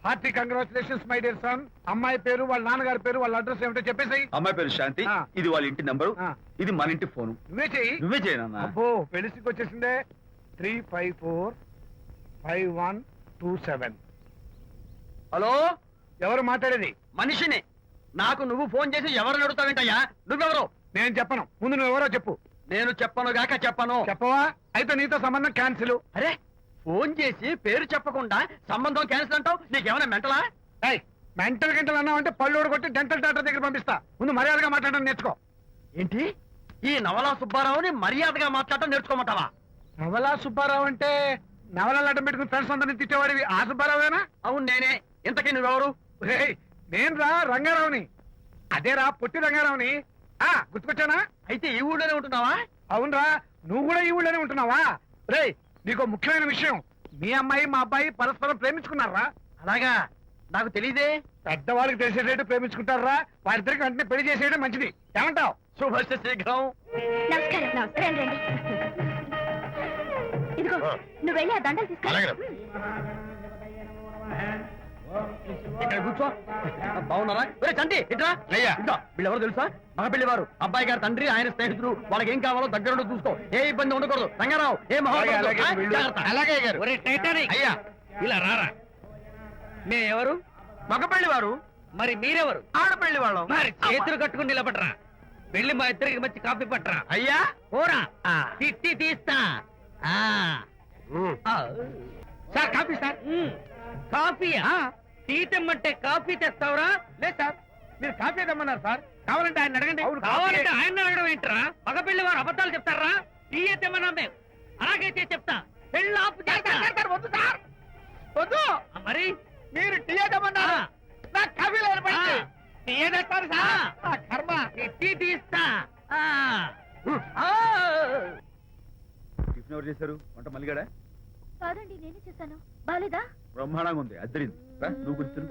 Hearty congratulations my dear son. అమ్మాయి పేరు, వాళ్ళ నాన్నగారి పేరు, వాళ్ళ అడ్రస్ ఏమిటో చెప్పేసి. అమ్మాయి పేరు శాంతి, ఇది వాళ్ళ ఇంటి నంబరు, ఇది మన ఇంటి ఫోను. నువ్వే చెయ్యి. నువ్వే చేయనా? అబ్బో పెళ్లికి వచ్చేసిందే. 3545127. హలో, ఎవరు మాట్లాడేది? మనిషిని. నాకు నువ్వు ఫోన్ చేసి ఎవరు అడుగుతావేంటయ్యా? నువ్వెవరు? నేను చెప్పను, ముందు నువ్వెవరో చెప్పు. నేను చెప్పను గాక చెప్పను. చెప్పవా? అయితే నీతో సంబంధం క్యాన్సిల్. అరే, ఫోన్ చేసి పేరు చెప్పకుండా సంబంధం క్యాన్సిల్ అంటావు? నీకేమైనా మెంటలా? మెంటల్ గింటల్ అన్నావు అంటే పళ్ళోడు కొట్టి డెంటల్ డాక్టర్ దగ్గర పంపిస్తా. ముందు మర్యాదగా మాట్లాడడం నేర్చుకో. ఏంటి, ఈ నవలా సుబ్బారావుని మర్యాదగా మాట్లాడటం నేర్చుకోమంటావా? నవలా సుబ్బారావు అంటే నవలాలు అడ్డం పెట్టుకుని ఫ్రెండ్స్ అందరినీ తిట్టేవాడివి ఆ సుబ్బారావేనా? అవును నేనే. ఇంతకీ నువ్వెవరు? నేను రా రంగారావుని. అదేరా పొట్టి రంగారావుని. గుర్తుకొచ్చానా? అయితే ఈ ఊళ్ళోనే ఉంటున్నావా? అవునరా, నువ్వు కూడా ఈ ఊళ్ళోనే ఉంటున్నావా? రే, నీకు ముఖ్యమైన విషయం, మీ అమ్మాయి మా అబ్బాయి పరస్పరం ప్రేమించుకున్నారా? అలాగా? నాకు తెలీదే. పెద్దవాళ్ళకి తెలిసేటట్టు ప్రేమించుకుంటారా? వారిద్దరికి వెంటనే పెళ్లి చేసేయడం మంచిది. ఏమంటావు? శుభస్య శీఘ్రం. నమస్కారం. నమస్కారం. రండి. ఇదిగో నువ్వు వెళ్ళి ఆ దండలు తీసుకో. ఇక్కడ కూర్చో. బాగున్నారా? చంటి ఇట్రా. వీళ్ళెవరు తెలుసా? మగ పెళ్లివారు, అబ్బాయి గారి తండ్రి, ఆయన స్నేహితులు. వాళ్ళకి ఏం కావాలో దగ్గరుండి చూసుకో. ఏ ఇబ్బంది ఉండకూడదు. రంగారావు, ఏ అయ్యా ఇలా రారా. మేమెవరు? మగ పెళ్లివారు. మరి మీరెవరు? ఆడపెళ్లి వాళ్ళం. మరి చేతులు కట్టుకుని నిలబడరా. వెళ్ళి మా ఇద్దరికి మంచి కాఫీ పట్టరా. అయ్యా పోరా, తిట్టి తీస్తా. Sir coffee sir. కాఫీయా? టీ తెమ్మంటే కాఫీ తెస్తావురా? లేదు సార్, మీరు కాఫీ తెమ్మన్నారు సార్. కావాలంటే ఆయన అడగండి. కావాలంటే ఆయన అడగడం ఏంట్రా? మగ పెళ్లి వారు అబద్ధాలు చెప్తారా? టీ తెమ్మన్నా మేము అలాగైతే చెప్తా. పెళ్ళి ఆపు చేస్తా. వద్దు సార్, వద్దు. మరి మీరు టీ తెమ్మన్నారు, నాకు కాఫీ లేదు. టీ తెస్తారు సార్. కర్మ. టీ తీస్తా. టిఫిన్ ఎవరు చేశారు? వంట మల్లిగాడా? కాదండి, నేనే చేశాను. బాలేదా? బ్రహ్మాండంగా ఉంది. అద్దరింది. నువ్వు కూర్చుని.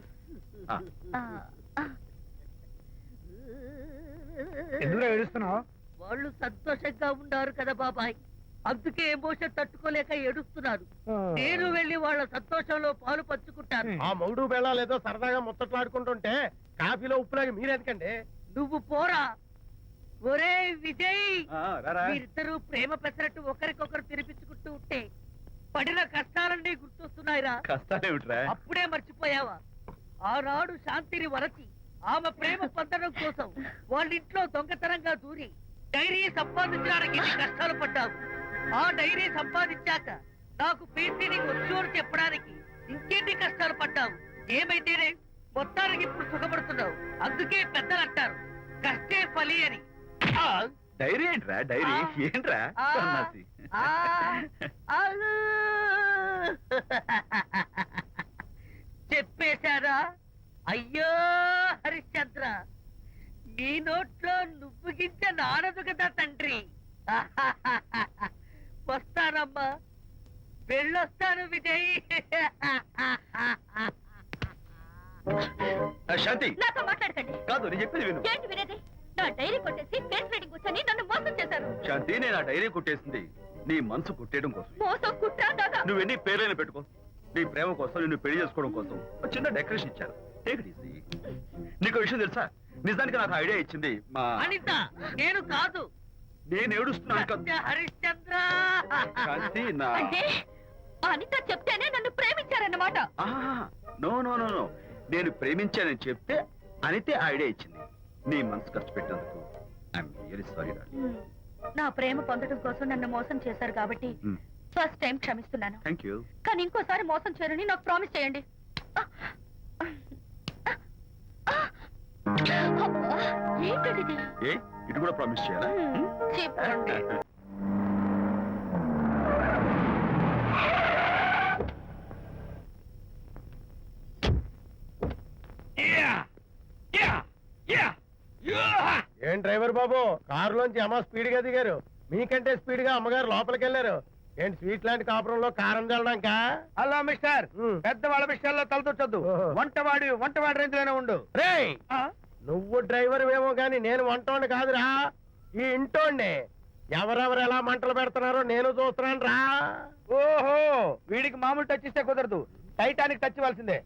ఎందుకు ఏడుస్తున్నావు? వాళ్ళు సంతోషంగా ఉన్నారు కదా బాబాయ్, అందుకే ఎమోషన్ తట్టుకోలేక ఏడుస్తున్నారు. నేను వెళ్ళి వాళ్ళ సంతోషంలో పాలు పంచుకుంటాను. ఆ మౌడు బెళ్ళాలు ఏదో సరదాగా ముచ్చట్లాడుకుంటుంటే కాఫీలో ఉప్పులాగి మీరెందుకండి? నువ్వు పోరా. ఒరే విజయ్, రారా. మీరిద్దరూ ప్రేమ పెసరట్టు ఒకరికొకరు తినిపించుకుంటూ ఉంటే పడిన కష్టాలన్నీ గుర్తొస్తున్నాయిరా. కష్టాలేమిట్రా? అప్పుడే మర్చిపోయావా? ఆనాడు శాంతిని వరచి ఆమె ప్రేమ పొందడం కోసం వాళ్ళింట్లో దొంగతనంగా దూరి డైరీ సంపాదించడానికి ఇన్ని కష్టాలు పడ్డావు. ఆ డైరీ సంపాదించాక నాకు పీసీని వచ్చోడు చెప్పడానికి ఇంకెన్ని కష్టాలు పడ్డావు. ఏమైతేనే మొత్తానికి ఇప్పుడు సుఖపడుతున్నావు. అందుకే పెద్దలు అంటారు కష్టే ఫలి అని. డైరీ ఏంట్రా? డైరీ ఏంట్రా? సన్నాసి. చెప్పేశారా? అయ్యో హరిశ్చంద్ర, నీ నోట్లో నువ్వు గింజ నానదు కదా తండ్రి. వస్తానమ్మా, వెళ్ళొస్తాను విజయ్. శాంతి, నాతో మాట్లాడకండి. కాదు నేను చెప్పేది విను. ఏంటి వినేది? నా డైరీ కొట్టేసి కేసు రైడింగ్ వచ్చని నన్ను మోసం చేశారు. శాంతి, నేను ఆ డైరీ కుట్టేసింది నీ మనసు కుట్టేయడం కోసం. మోసం కుట్ర దాగా. నువ్వు ఎన్ని పేర్లైనా పెట్టుకో, నీ ప్రేమ కోసం, నిన్ను పెళ్లి చేసుకోవడం కోసం ఒక చిన్న డెకరేషన్ ఇచ్చాను. Take it easy. నీకు విషయం తెలుసా? నిజానికి నాకు ఐడియా ఇచ్చింది మా అనిత. నేను కాదు. నేను ఏడుస్తున్నాను. హరిశ్చంద్ర. శాంతి, నా అంటే అనిత చెప్తేనే నన్ను ప్రేమించారన్నమాట. నో నో నో నో, నేను ప్రేమించానని చెప్తే అనితే ఐడియా ఇచ్చింది. నీ మనసు ఖర్చు పెట్టినందుకు ఐఎమ్ రియల్లీ సారీ. నా ప్రేమ పొందడం కోసం నన్ను మోసం చేశారు కాబట్టి ఫస్ట్ టైం క్షమిస్తున్నాను. Thank you. కానీ ఇంకోసారి మోసం చేయరని నాకు ప్రామిస్ చేయండి. ఏంటది? ఏ ఇటు కూడా ప్రామిస్ చేయాలా? చెప్పండి. ఏం డ్రైవర్ బాబు, కారులోంచి అమ్మ స్పీడ్ గా దిగారు. మీకంటే స్పీడ్ గా అమ్మగారు లోపలికి వెళ్ళారు. ఏంటి స్వీట్ లాంటి కాపురంలో కారం చల్లడానికా? హలో మిస్టర్, పెద్దవాళ్ళ విషయాల్లో తలదొచ్చొద్దు. వంటవాడి రేంజ్ లోనే ఉండు. రే, నువ్వు డ్రైవర్ ఏమో గాని నేను వంటోండి కాదురా, ఈ ఇంటోండి. ఎవరెవరు ఎలా మంటలు పెడుతున్నారో నేను చూస్తున్నాను రా. ఓహో, వీడికి మామూలు టచ్ ఇస్తే కుదరదు, టైటానిక్ టచ్ ఇవ్వాల్సిందే.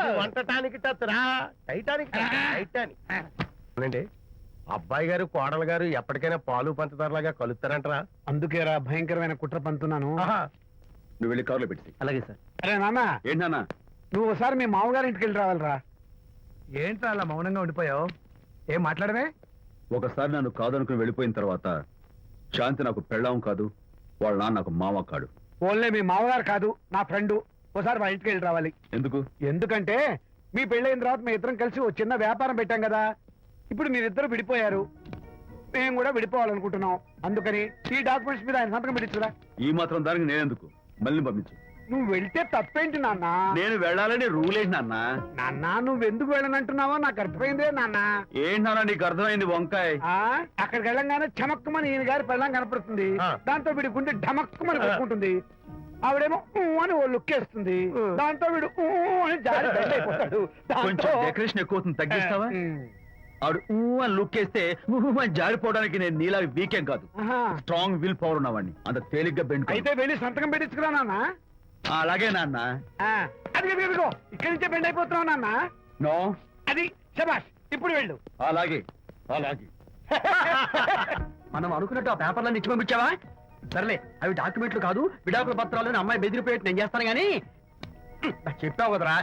ఇది వంటటానికి టచ్రా, టైటానిక్ టైటానిక్. అవునండి, అబ్బాయి గారు కోడలు గారు ఎప్పటికైనా పాలు పంచదారలాగా కలుస్తారంటరా? అందుకేరా భయంకరమైన కుట్ర పంతున్నాను. నువ్వు వెళ్ళి కారులో పెట్టి. అలాగే సార్. అరే నాన్న, ఏంటన్నా? నువ్వు ఒకసారి మీ మామగారి ఇంటికి వెళ్ళి రావాలిరా. ఏంట్రా అలా మౌనంగా ఉండిపోయావు? ఏం మాట్లాడమే? ఒకసారి నన్ను కాదనుకుని వెళ్ళిపోయిన తర్వాత శాంతి నాకు పెళ్ళాం కాదు, వాళ్ళ నాన్న నాకు మామ కాడు. ఓన్లే మీ మామగారు కాదు, నా ఫ్రెండ్. ఒకసారి మా ఇంటికి వెళ్ళి రావాలి. ఎందుకు? ఎందుకంటే మీ పెళ్ళైన తర్వాత మీ ఇద్దరం కలిసి ఓ చిన్న వ్యాపారం పెట్టాం కదా. ఇప్పుడు మీరిద్దరు విడిపోయారు, మేము కూడా విడిపోవాలనుకుంటున్నాం. అందుకని ఈ డాక్యుమెంట్స్ మీద ఆయన సంతకం పెట్టించురా. ఈ మాత్రం దానికి నేనెందుకు? మళ్ళీ పంపించు. నువ్వు వెళ్తే తప్పేంటి నాన్న? నేను వెళ్ళాలని రూల్ ఏంటి నాన్న? నాన్న, నువ్వు ఎందుకు వెళ్ళనంటున్నావో నాకు అర్థమైందే నాన్న. ఏంటి నాన్న నీకు అర్థమైంది వంకాయ? అక్కడికి వెళ్ళంగానే చమక్కుమని ఈయన గారి పెళ్ళం కనపడుతుంది. దాంతో వీడి గుండె ఢమక్కుమని కొట్టుకుంటుంది. ఆవిడేమో ఊ అని ఓ లుక్ వేస్తుంది. దాంతో వీడు ఊ అని జారి బెడ్ అయిపోతాడు. కొంచెం డెకరేషన్ ఎక్కువ అవుతుంది, తగ్గిస్తావా? ఆవిడ ఊ అని లుక్ వేస్తే ఊ అని జారిపోవడానికి నేను నీలా వీకేం కాదు, స్ట్రాంగ్ విల్ పవర్ ఉన్నవాడిని. అంత తేలిగ్గా బెండ్ అయితే వెళ్ళి సంతకం పెట్టించుకురా నాన్న. అలాగే నాన్న. అది ఇదిగో ఇక్కడి నుంచే బెండ్ అయిపోతున్నావు నాన్న. నో, అది శబాష్, ఇప్పుడు వెళ్ళు. అలాగే అలాగే. మనం అనుకున్నట్టు ఆ పేపర్లను ఇచ్చి పంపించావా? సర్లే, అవి డాక్యుమెంట్లు కాదు, విడాకుల పత్రాలు. అమ్మాయి బెదిరిపోయేట్టు నేను చేస్తాను గానీ చెప్పావు కదరా,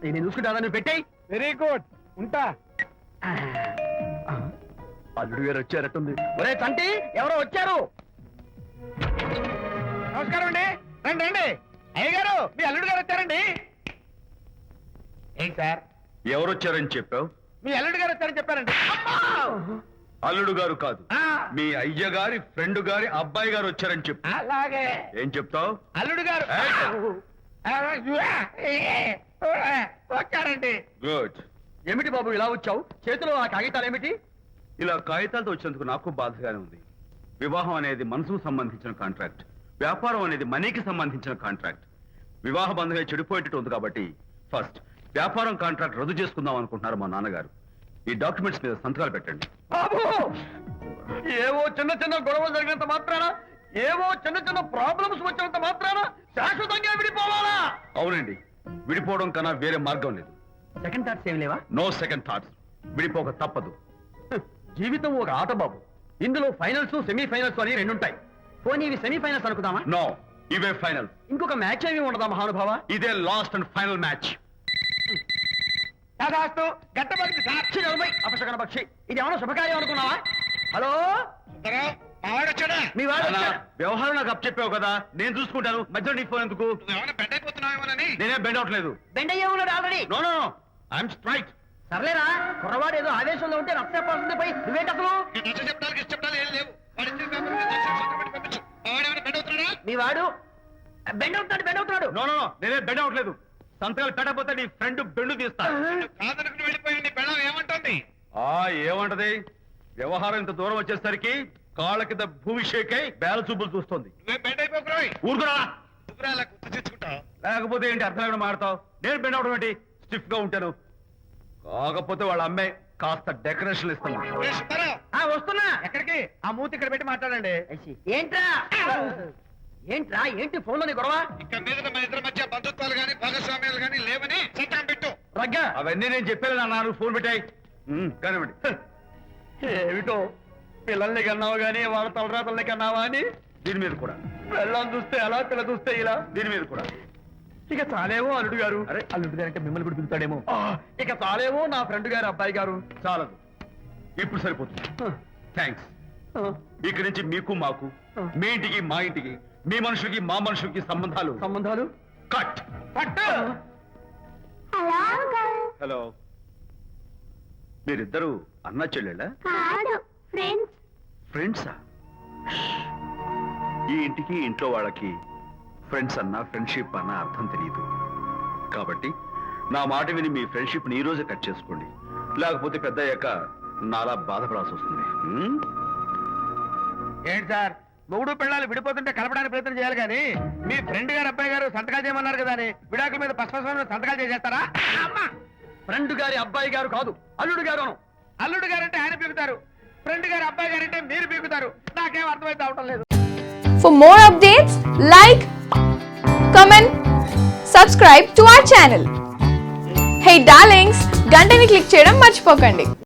నేను చూసుకుంటా. నువ్వు పెట్టాయి. వెరీ గుడ్, ఉంటా. అల్లుడు గారు వచ్చారట్టుంది. ఒరే తంటి, ఎవరో వచ్చారు. నమస్కారం అండి. రండి రండి. అయ్య గారు, మీ అల్లుడు గారు వచ్చారండి. ఏంటి సార్? ఎవరు వచ్చారని చెప్పావు? మీ అల్లుడు గారు వచ్చారని చెప్పారండి. అల్లుడు గారు కాదు, మీ అయ్య గారి ఫ్రెండ్ గారి అబ్బాయి గారు వచ్చారని చెప్పు. అలాగే. ఏం చెప్తావు? అల్లుడు గారు వచ్చారండి. గుడ్. ఏమిటి బాబు ఇలా వచ్చావు? చేతిలో ఆ కాగితాలు ఏమిటి? ఇలా కాగితాలతో వచ్చినందుకు నాకు బాధగానే ఉంది. వివాహం అనేది మనసుకు సంబంధించిన కాంట్రాక్ట్, వ్యాపారం అనేది మనీకి సంబంధించిన కాంట్రాక్ట్. వివాహ బంధంగా చెడిపోయేటట్టు ఉంది కాబట్టి ఫస్ట్ వ్యాపారం కాంట్రాక్ట్ రద్దు చేసుకుందాం అనుకుంటున్నారు మా నాన్నగారు. ఈ డాక్యుమెంట్స్ మీద సంతకాలు పెట్టండి. బాబు, ఏవో చిన్న చిన్న గొడవలు జరిగినంత మాత్రాన, ఏవో చిన్న చిన్న ప్రాబ్లమ్స్ వచ్చినంత మాత్రాన శాశ్వతంగా విడిపోవాలా? అవునండి, విడిపోవడం కన్నా వేరే మార్గం లేదు. సెకండ్ థాట్స్ ఏమి లేవా? No second thoughts. విడిపోక తప్పదు. జీవితం ఒక ఆట బాబు, ఇందులో ఫైనల్స్ సెమీఫైనల్స్ అని రెండుంటాయి. పోనీ ఇవి సెమీఫైనల్స్ అనుకుందామా? నో, ఇవే ఫైనల్. ఇంకొక మ్యాచ్ ఏమి ఉండదా మహానుభావ? ఇదే లాస్ట్ అండ్ ఫైనల్ మ్యాచ్. గట్టబడి సాక్షి నలభై అపశకన పక్షి. ఇది ఏమన్నా శుభకార్యం అనుకున్నావా? హలో, మీ వాడు అన్నా, వచ్చాడా? వ్యవహారం నాకు అప్ చెప్పావు కదా, నేను చూసుకుంటాను. మధ్యలో నీ ఫోన్ ఎందుకు? నేనే బెండ్ అవట్లేదు. బెండ్ అయ్యే ఉన్నాడు already. No no no, I'm straight. సర్లేరా, కుర్రవాడు ఏదో ఆవేశంలో ఉంటే రక్త చెప్పాల్సింది పోయి నువ్వేంటి అసలు? మీ వాడు బెండ్ అవుతున్నాడు. నో నో నో, నేనే బెండ్ అవట్లేదు. సంతకాలు పెట్టకపోతే నీ ఫ్రెండ్ బెండు తీస్తా. ఏమంటది? వ్యవహారం ఇంత దూరం వచ్చేసరికి కాళ్ళ కింద భూమి షేక్ అయి బేల చూపులు చూస్తుంది. ఊరుకురా, లేకపోతే ఏంటి అర్థం లేకుండా మాడతావు? నేను బెండ్ అవడం ఏంటి? స్టిఫ్ గా ఉంటాను. కాకపోతే వాళ్ళ అమ్మాయి కాస్త డెకరేషన్ ఇస్తాను. వస్తున్నా. ఎక్కడికి? ఆ మూతి ఇక్కడ పెట్టి మాట్లాడండి. ఏంట్రా ఏంటి ఫోన్ లోని గొడవ? రగ్గా అవన్నీ నేను చెప్పాను అన్నారు. ఫోన్ పెట్టాయి కానివ్వండి. ఏమిటో పిల్లల్ని కన్నావు గానీ వాళ్ళ తలరాతల్ని కన్నావా అని దీని మీద కూడా. పిల్లల్ని చూస్తే అలా, పిల్ల చూస్తే ఇలా. దీని మీద కూడా ఇక చాలేమో అల్లుడు గారు. అరే, అల్లుడు గారు అంటే మిమ్మల్ని కూడా పిలుతాడేమో. ఇక చాలేమో నా ఫ్రెండ్ గారు అబ్బాయి గారు. చాలదు, ఇప్పుడు సరిపోతుంది. థ్యాంక్స్. ఇక్కడి నుంచి మీకు మాకు, మీ ఇంటికి మా ఇంటికి, మీ మనుషులకి మా మనుషులకి సంబంధాలు కట్. హలో, మీరిద్దరు అన్నా చెల్లెళ్ళా? ఫ్రెండ్సా? ఈ ఇంటికి ఇంట్లో వాళ్ళకి ఫ్రెండ్స్ అన్నా ఫ్రెండ్షిప్ అన్నా అర్థం తెలియదు. కాబట్టి నా మాట విని మీ ఫ్రెండ్షిప్ ని ఈ రోజే కట్ చేసుకోండి, లేకపోతే పెద్ద అయ్యాక నాలా బాధపడాల్సి వస్తుంది. ఏంటి సార్, మొగుడు పిల్లలు విడిపోతుంటే కలపడానికి ప్రయత్నం చేయాలి కానీ మీ ఫ్రెండ్ గారు అబ్బాయి గారు సంతకాలు చేయమన్నారు కదా అని విడాకుల మీద పసుపస్వామి సంతకాలు చేసేస్తారా? ఫ్రెండ్ గారి అబ్బాయి గారు కాదు, అల్లుడు గారు. అల్లుడు గారంటే ఆయన పీకుతారు, ఫ్రెండ్ గారు అబ్బాయి గారంటే మీరు పీకుతారు. నాకేం అర్థమైతే అవటం లేదు. For more updates, like, subscribe to our channel. Hey darlings, గంటని click చేయడం మర్చిపోకండి.